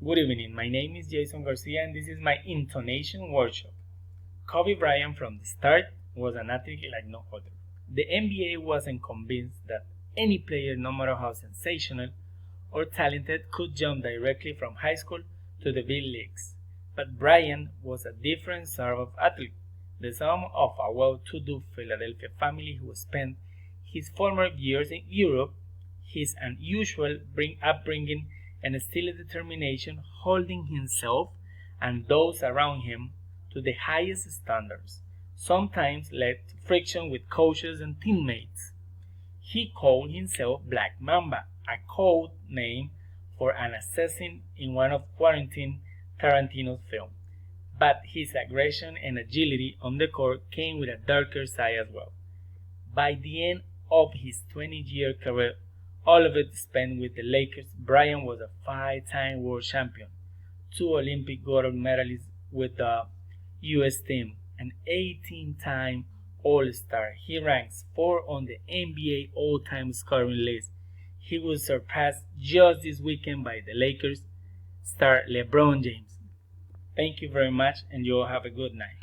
Good evening, my name is Jason Garcia and this is my intonation workshop. Kobe Bryant from the start was an athlete like no other. The NBA wasn't convinced that any player, no matter how sensational or talented, could jump directly from high school to the big leagues. But Bryant was a different sort of athlete, the son of a well-to-do Philadelphia family who spent his former years in Europe. His unusual upbringing and still determination holding himself and those around him to the highest standards, sometimes led to friction with coaches and teammates. He called himself Black Mamba, a code name for an assassin in one of Quentin Tarantino's films. But his aggression and agility on the court came with a darker side as well. By the end of his 20-year career, all of it spent with the Lakers, Bryant was a 5-time world champion, 2 Olympic gold medalists with the U.S. team, an 18-time All-Star. He ranks 4 on the NBA all-time scoring list. He was surpassed just this weekend by the Lakers star LeBron James. Thank you very much and you all have a good night.